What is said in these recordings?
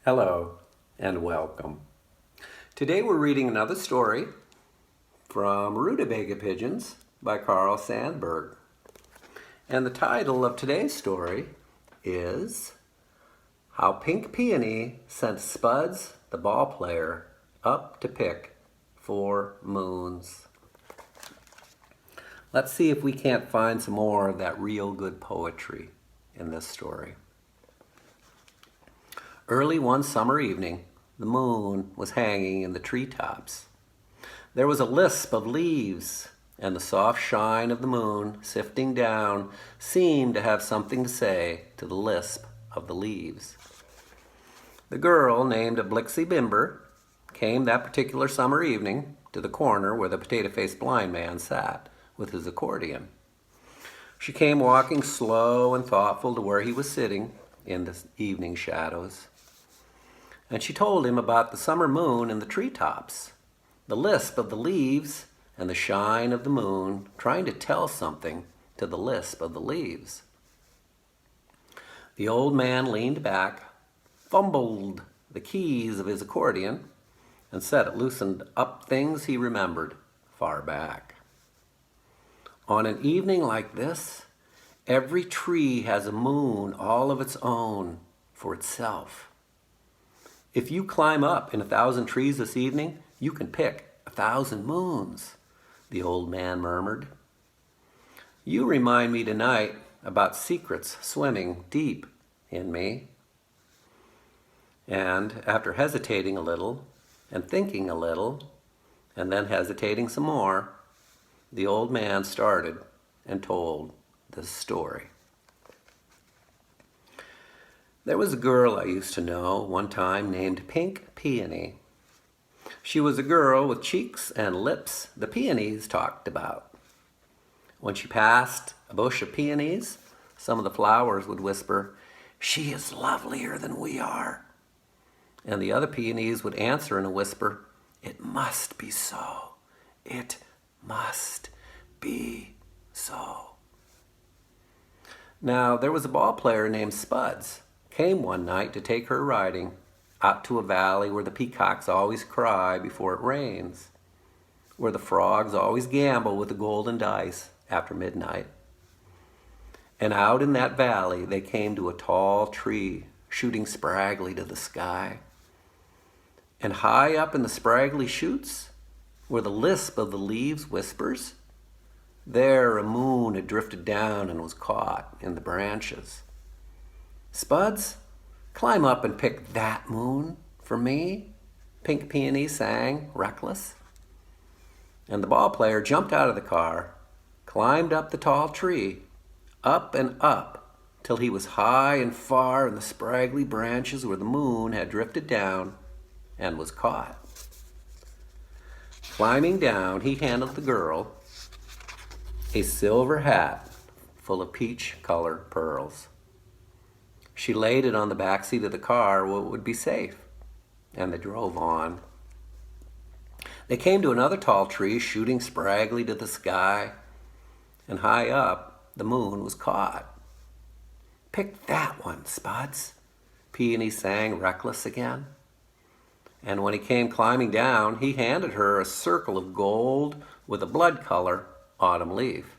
Hello and welcome. Today we're reading another story from Rootabaga Pigeons by Carl Sandburg. And the title of today's story is How Pink Peony Sent Spuds, the Ballplayer, Up to Pick 4 Moons. Let's see if we can't find some more of that real good poetry in this story. Early one summer evening, the moon was hanging in the treetops. There was a lisp of leaves, and the soft shine of the moon sifting down seemed to have something to say to the lisp of the leaves. The girl, named Blixie Bimber, came that particular summer evening to the corner where the potato-faced blind man sat with his accordion. She came walking slow and thoughtful to where he was sitting in the evening shadows. And she told him about the summer moon in the treetops, the lisp of the leaves and the shine of the moon trying to tell something to the lisp of the leaves. The old man leaned back, fumbled the keys of his accordion, and said it loosened up things he remembered far back. On an evening like this, every tree has a moon all of its own for itself. If you climb up in 1,000 trees this evening, you can pick 1,000 moons, the old man murmured. You remind me tonight about secrets swimming deep in me. And after hesitating a little and thinking a little and then hesitating some more, the old man started and told this story. There was a girl I used to know one time named Pink Peony. She was a girl with cheeks and lips the peonies talked about. When she passed a bush of peonies, some of the flowers would whisper, "She is lovelier than we are." And the other peonies would answer in a whisper, "It must be so. It must be so." Now, there was a ball player named Spuds, came one night to take her riding out to a valley where the peacocks always cry before it rains, where the frogs always gamble with the golden dice after midnight. And out in that valley they came to a tall tree shooting spraggly to the sky. And high up in the spraggly shoots, where the lisp of the leaves whispers, there a moon had drifted down and was caught in the branches. "Spuds, climb up and pick that moon for me," Pink Peony sang, reckless. And the ball player jumped out of the car, climbed up the tall tree, up and up, till he was high and far in the spraggly branches where the moon had drifted down and was caught. Climbing down, he handed the girl a silver hat full of peach-colored pearls. She laid it on the back seat of the car where it would be safe, and they drove on. They came to another tall tree shooting spraggly to the sky, and high up the moon was caught. "Pick that one, Spuds," Peony sang, reckless again. And when he came climbing down, he handed her a circle of gold with a blood-color autumn leaf.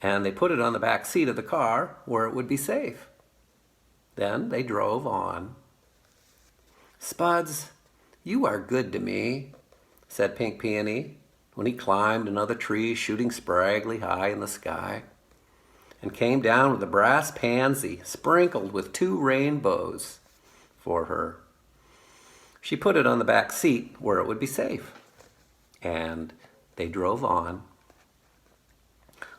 And they put it on the back seat of the car where it would be safe. Then they drove on. "Spuds, you are good to me," said Pink Peony when he climbed another tree shooting spraggly high in the sky, and came down with a brass pansy sprinkled with 2 rainbows for her. She put it on the back seat where it would be safe, and they drove on.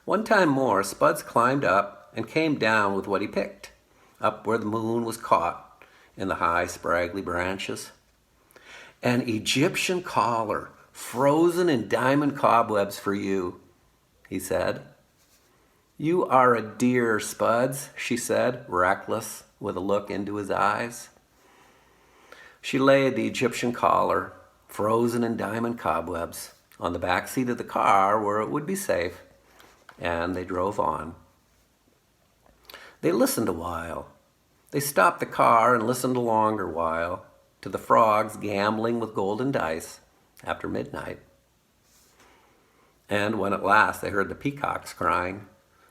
One time more, Spuds climbed up and came down with what he picked, up where the moon was caught in the high, spraggly branches. "An Egyptian collar, frozen in diamond cobwebs for you," he said. "You are a dear, Spuds," she said, reckless, with a look into his eyes. She laid the Egyptian collar, frozen in diamond cobwebs, on the back seat of the car where it would be safe, and they drove on. They listened a while, They stopped the car and listened a longer while to the frogs gambling with golden dice after midnight. And when at last they heard the peacocks crying,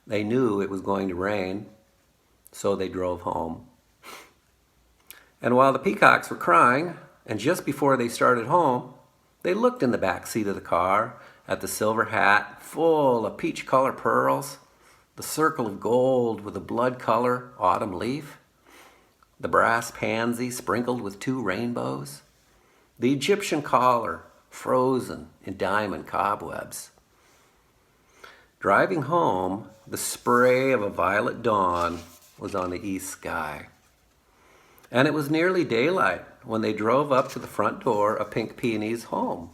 they knew it was going to rain, so they drove home. And while the peacocks were crying, and just before they started home, they looked in the back seat of the car at the silver hat full of peach-color pearls, the circle of gold with a blood-color autumn leaf, the brass pansy sprinkled with 2 rainbows, the Egyptian collar frozen in diamond cobwebs. Driving home, the spray of a violet dawn was on the east sky. And it was nearly daylight when they drove up to the front door of Pink Peony's home.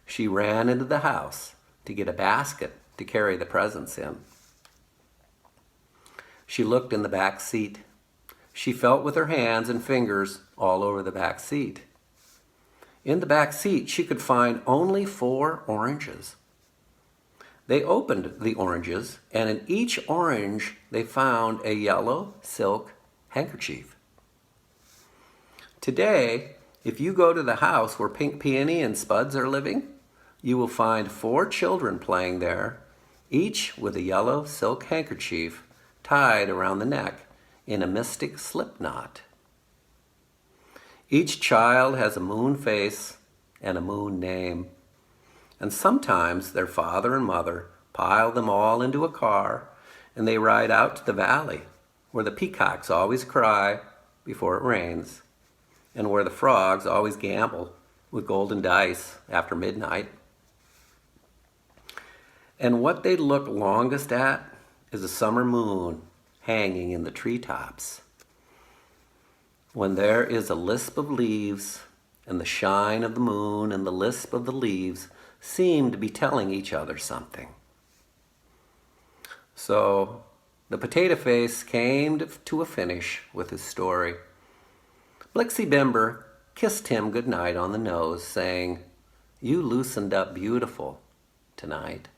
She ran into the house to get a basket to carry the presents in. She looked in the back seat. She felt with her hands and fingers all over the back seat. In the back seat, she could find only 4 oranges. They opened the oranges, and in each orange, they found a yellow silk handkerchief. Today, if you go to the house where Pink Peony and Spuds are living, you will find 4 children playing there, each with a yellow silk handkerchief tied around the neck in a mystic slip knot. Each child has a moon face and a moon name, and sometimes their father and mother pile them all into a car and they ride out to the valley where the peacocks always cry before it rains and where the frogs always gamble with golden dice after midnight. And what they look longest at is a summer moon hanging in the treetops. When there is a lisp of leaves, and the shine of the moon and the lisp of the leaves seem to be telling each other something. So the potato face came to a finish with his story. Blixie Bimber kissed him goodnight on the nose, saying, "You loosened up beautiful tonight."